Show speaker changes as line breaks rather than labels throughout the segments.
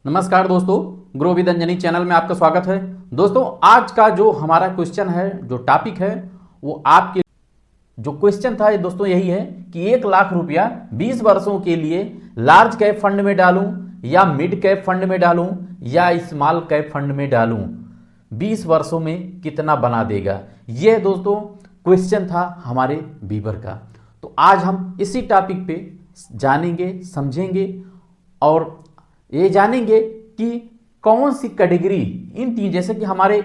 नमस्कार दोस्तों, grow with Anjani channel में आपका स्वागत है। दोस्तों, आज का जो हमारा क्वेश्चन है, जो टॉपिक है, वो आपके जो क्वेश्चन था ये दोस्तों यही है कि 1 लाख रुपया 20 वर्षों के लिए लार्ज कैप फंड में डालूं या मिड कैप फंड में डालूं या स्मॉल कैप फंड में डालूं, 20 वर्षों में कितना बना देगा। यह दोस्तों क्वेश्चन था हमारे व्यूअर का। तो आज हम इसी टॉपिक पे जानेंगे, समझेंगे और ये जानेंगे कि कौन सी कैटेगरी इन तीन, जैसे कि हमारे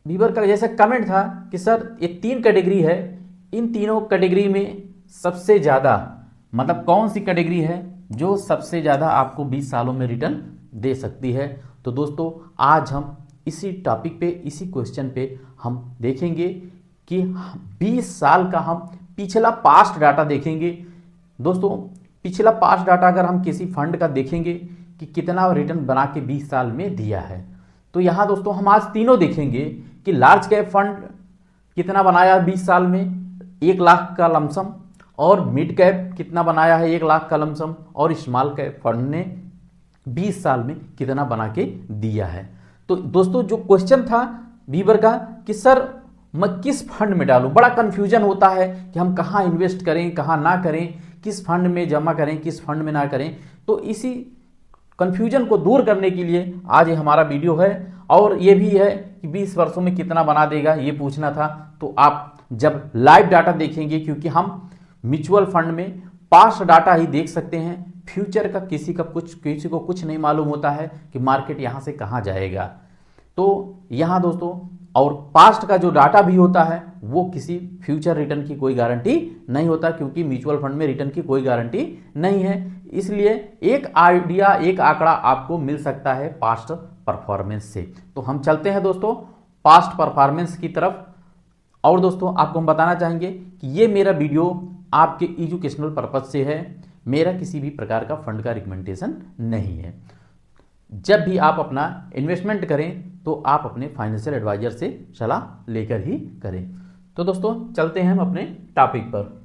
व्यूअर का जैसे कमेंट था कि सर ये 3 कैटेगरी है, इन तीनों कैटेगरी में सबसे ज़्यादा मतलब कौन सी कैटेगरी है जो सबसे ज़्यादा आपको 20 सालों में रिटर्न दे सकती है। तो दोस्तों आज हम इसी टॉपिक पे, इसी क्वेश्चन पे हम देखेंगे कि 20 साल का हम पिछला पास्ट डाटा देखेंगे। दोस्तों पिछला पास्ट डाटा अगर हम किसी फंड का देखेंगे कि कितना रिटर्न बना के 20 साल में दिया है, तो यहाँ दोस्तों हम आज तीनों देखेंगे कि लार्ज कैप फंड कितना बनाया 20 साल में 1 लाख का लमसम, और मिड कैप कितना बनाया है 1 लाख का लमसम, और स्मॉल कैप फंड ने 20 साल में कितना बना के दिया है। तो दोस्तों जो क्वेश्चन था व्यूअर का कि सर मैं किस फंड में डालूं, बड़ा कंफ्यूजन होता है कि हम कहाँ इन्वेस्ट करें, कहाँ ना करें, किस फंड में जमा करें, किस फंड में ना करें। तो इसी कंफ्यूजन को दूर करने के लिए आज ये हमारा वीडियो है, और ये भी है कि 20 वर्षों में कितना बना देगा ये पूछना था। तो आप जब लाइव डाटा देखेंगे, क्योंकि हम म्यूचुअल फंड में पास्ट डाटा ही देख सकते हैं, फ्यूचर का किसी को कुछ नहीं मालूम होता है कि मार्केट यहाँ से कहाँ जाएगा। तो यहाँ दोस्तों और पास्ट का जो डाटा भी होता है वो किसी फ्यूचर रिटर्न की कोई गारंटी नहीं होता, क्योंकि म्यूचुअल फंड में रिटर्न की कोई गारंटी नहीं है। इसलिए एक आइडिया, एक आंकड़ा आपको मिल सकता है पास्ट परफॉर्मेंस से। तो हम चलते हैं दोस्तों पास्ट परफॉर्मेंस की तरफ। और दोस्तों आपको हम बताना चाहेंगे कि ये मेरा वीडियो आपके एजुकेशनल पर्पज से है, मेरा किसी भी प्रकार का फंड का रिकमेंडेशन नहीं है। जब भी आप अपना इन्वेस्टमेंट करें तो आप अपने फाइनेंशियल एडवाइजर से सलाह लेकर ही करें। तो दोस्तों चलते हैं हम अपने टॉपिक पर।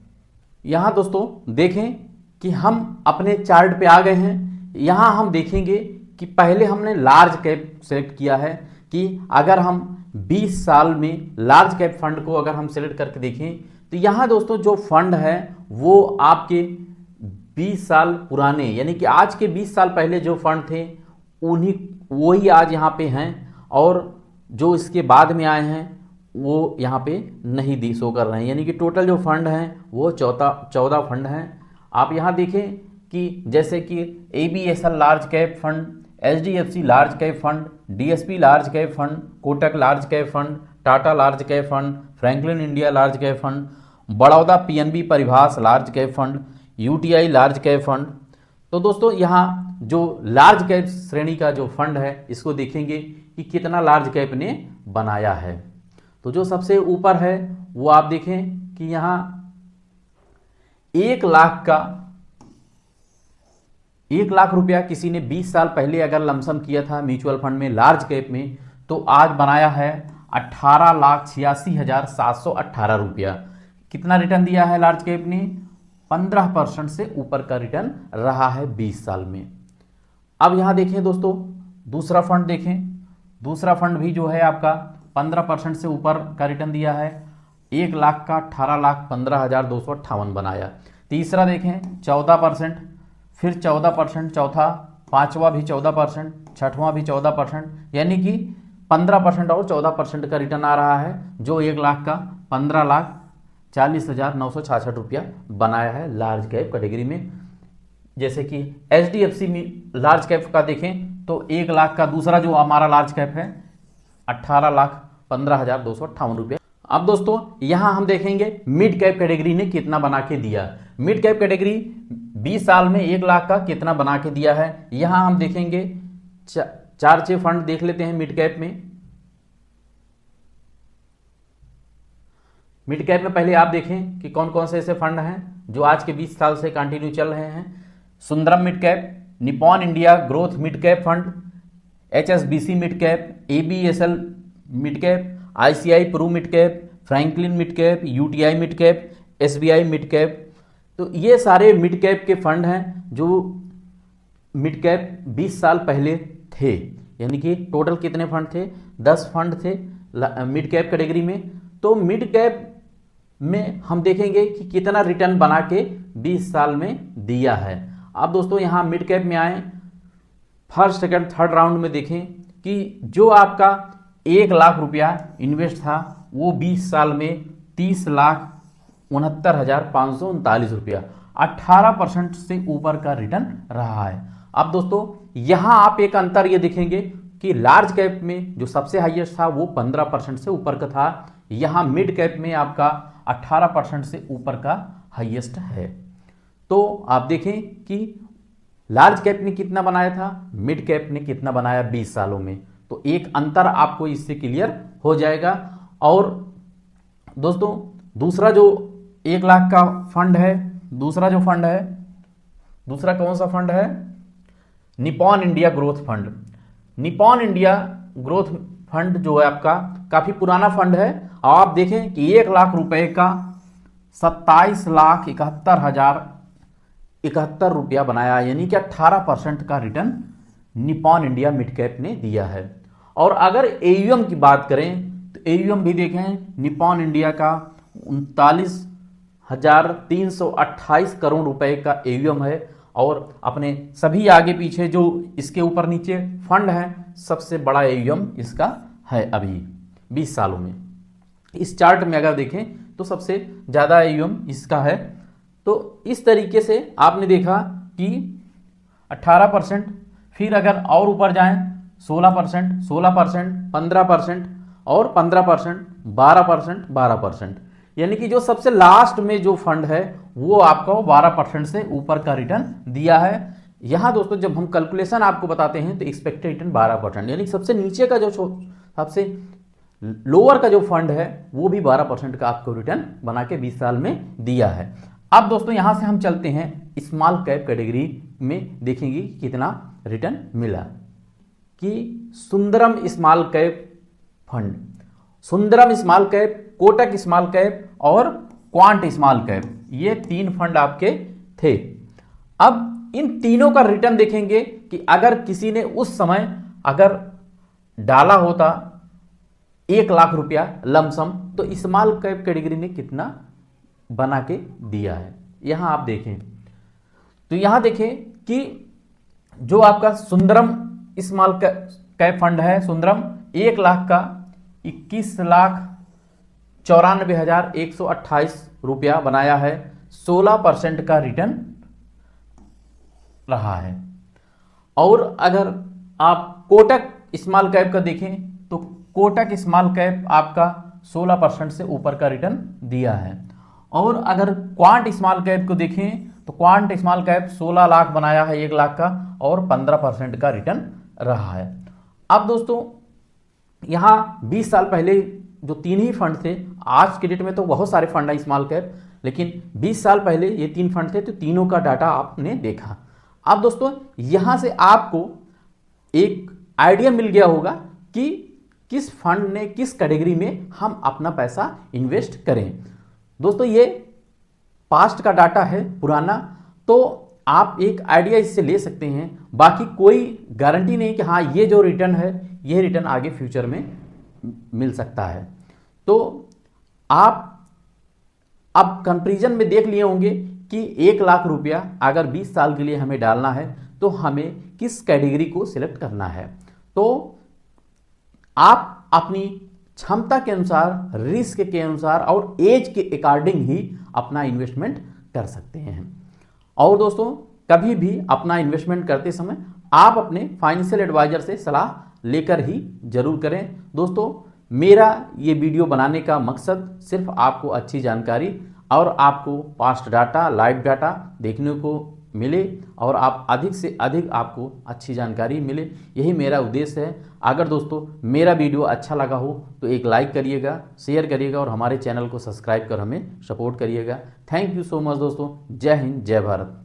यहाँ दोस्तों देखें कि हम अपने चार्ट पे आ गए हैं। यहाँ हम देखेंगे कि पहले हमने लार्ज कैप सेलेक्ट किया है कि अगर हम 20 साल में लार्ज कैप फंड को अगर हम सेलेक्ट करके देखें तो यहाँ दोस्तों जो फंड है वो आपके 20 साल पुराने, यानी कि आज के 20 साल पहले जो फंड थे उन्हीं वही आज यहाँ पे हैं, और जो इसके बाद में आए हैं वो यहाँ पे नहीं शो कर रहे हैं। यानी कि टोटल जो फंड हैं वो 14 फंड हैं। आप यहाँ देखें कि जैसे कि ABSL large cap fund, HDFC large cap fund, DSP large cap fund, Kotak large cap fund, Tata large cap fund, Franklin India large cap fund, Baroda PNB Paribas large cap fund, UTI large cap fund. तो दोस्तों यहाँ जो large cap श्रेणी का जो fund है इसको देखेंगे कि कितना लार्ज कैप ने बनाया है। तो जो सबसे ऊपर है वो आप देखें कि यहाँ 1 लाख रुपया किसी ने 20 साल पहले अगर लमसम किया था म्यूचुअल फंड में लार्ज कैप में, तो आज बनाया है 18,86,718 रुपया। कितना रिटर्न दिया है लार्ज कैप ने? 15% से ऊपर का रिटर्न रहा है 20 साल में। अब यहां देखें दोस्तों दूसरा फंड देखें, दूसरा फंड भी जो है आपका 15% से ऊपर का रिटर्न दिया है। 1 लाख का 18,15,258 बनाया। तीसरा देखें 14%, फिर 14%, चौथा, पांचवा भी 14%, छठवां भी 14%, यानी कि 15% और 14% का रिटर्न आ रहा है, जो 1 लाख का 15,40,966 रुपया बनाया है लार्ज कैप कैटेगरी में। जैसे कि HDFC में लार्ज कैप का देखें तो 1 लाख का दूसरा जो हमारा लार्ज कैप है 18,15,258 रुपये। अब दोस्तों यहां हम देखेंगे मिड कैप कैटेगरी ने कितना बना के दिया। मिड कैप कैटेगरी 20 साल में 1 लाख का कितना बना के दिया है। यहां हम देखेंगे 4-6 फंड देख लेते हैं मिड कैप में। मिड कैप में पहले आप देखें कि कौन कौन से ऐसे फंड हैं जो आज के 20 साल से कंटिन्यू चल रहे हैं। Sundaram mid cap, Nippon India growth mid cap fund, HSBC mid cap, ABSL mid cap, ICI Pru mid cap, Franklin mid cap, UTI mid cap, SBI mid cap. तो ये सारे मिड कैप के फंड हैं जो mid cap 20 साल पहले थे, यानी कि टोटल कितने फंड थे, 10 फंड थे मिड कैप कैटेगरी में। तो मिड कैप में हम देखेंगे कि कितना रिटर्न बना के 20 साल में दिया है। अब दोस्तों यहाँ मिड कैप में आए, फर्स्ट सेकंड थर्ड राउंड में देखें कि जो आपका 1,00,000 रुपया इन्वेस्ट था वो 20 साल में 30,69,539 रुपया 18% से ऊपर का रिटर्न रहा है। अब दोस्तों यहां आप एक अंतर ये देखेंगे कि लार्ज कैप में जो सबसे हाईएस्ट था वो 15% से ऊपर का था, यहां मिड कैप में आपका 18% से ऊपर का हाईएस्ट है। तो आप देखें कि लार्ज कैप ने कितना बनाया था, मिड कैप ने कितना बनाया 20 सालों में, तो एक अंतर आपको इससे क्लियर हो जाएगा। और दोस्तों दूसरा जो 1,00,000 का फंड है, दूसरा कौन सा फंड है, Nippon India growth fund. Nippon India growth fund जो है आपका काफी पुराना फंड है, और आप देखें कि 1,00,000 रुपए का 27,71,071 रुपया बनाया, यानी कि 18% का return Nippon India mid cap ने दिया है। और अगर एयूएम की बात करें तो एयूएम भी देखें, निपॉन इंडिया का 39,328 करोड़ रुपए का एयूएम है, और अपने सभी आगे पीछे जो इसके ऊपर नीचे फंड है, सबसे बड़ा एयूएम इसका है अभी 20 सालों में। इस चार्ट में अगर देखें तो सबसे ज़्यादा एयूएम इसका है। तो इस तरीके से आपने देखा कि 18%, फिर अगर और ऊपर जाएं 16%, 15% और 15%, 12%, यानी कि जो सबसे लास्ट में जो फंड है वो आपको 12% से ऊपर का रिटर्न दिया है। यहां दोस्तों जब हम कैलकुलेशन आपको बताते हैं तो एक्सपेक्टेड रिटर्न 12%, यानी सबसे नीचे का जो सबसे लोअर का जो फंड है वो भी 12% का आपको रिटर्न बना के 20 साल में दिया है। अब दोस्तों यहां से हम चलते हैं स्मॉल कैप कैटेगरी में, देखेंगे कितना रिटर्न मिला। कि Sundaram small cap fund, Sundaram small cap, Kotak small cap और क्वांट स्मॉल कैप, ये 3 फंड आपके थे। अब इन तीनों का रिटर्न देखेंगे कि अगर किसी ने उस समय अगर डाला होता 1,00,000 रुपया लमसम, तो स्मॉल कैप कैटेगरी ने कितना बना के दिया है। यहां आप देखें तो यहां देखें कि जो आपका सुंदरम स्मॉल कैप फंड है, सुंदरम 1,00,000 का 21,94,128 रुपया बनाया है, 16% का रिटर्न रहा है। और अगर आप कोटक स्मॉल कैप का देखें तो कोटक स्मॉल कैप आपका 16% से ऊपर का रिटर्न दिया है। और अगर क्वांट स्मॉल कैप को देखें तो क्वांट स्मॉल कैप 16,00,000 बनाया है 1,00,000 का, और 15% का रिटर्न रहा है। अब दोस्तों यहां 20 साल पहले जो 3 ही फंड थे, आज के डेट में तो बहुत सारे फंड है स्मॉल कैप, लेकिन 20 साल पहले ये 3 फंड थे, तो तीनों का डाटा आपने देखा। अब दोस्तों यहां से आपको एक आइडिया मिल गया होगा कि किस फंड ने किस कैटेगरी में हम अपना पैसा इन्वेस्ट करें। दोस्तों ये पास्ट का डाटा है, पुराना, तो आप एक आइडिया इससे ले सकते हैं। बाकी कोई गारंटी नहीं कि हाँ ये जो रिटर्न है ये रिटर्न आगे फ्यूचर में मिल सकता है। तो आप अब कंपैरिजन में देख लिए होंगे कि 1,00,000 रुपया अगर 20 साल के लिए हमें डालना है तो हमें किस कैटेगरी को सिलेक्ट करना है। तो आप अपनी क्षमता के अनुसार, रिस्क के अनुसार और एज के अकॉर्डिंग ही अपना इन्वेस्टमेंट कर सकते हैं। और दोस्तों कभी भी अपना इन्वेस्टमेंट करते समय आप अपने फाइनेंशियल एडवाइजर से सलाह लेकर ही जरूर करें। दोस्तों मेरा ये वीडियो बनाने का मकसद सिर्फ आपको अच्छी जानकारी और आपको पास्ट डाटा, लाइव डाटा देखने को मिले और आप अधिक से अधिक आपको अच्छी जानकारी मिले, यही मेरा उद्देश्य है। अगर दोस्तों मेरा वीडियो अच्छा लगा हो तो एक लाइक करिएगा, शेयर करिएगा और हमारे चैनल को सब्सक्राइब कर हमें सपोर्ट करिएगा। थैंक यू सो मच दोस्तों। जय हिंद, जय भारत।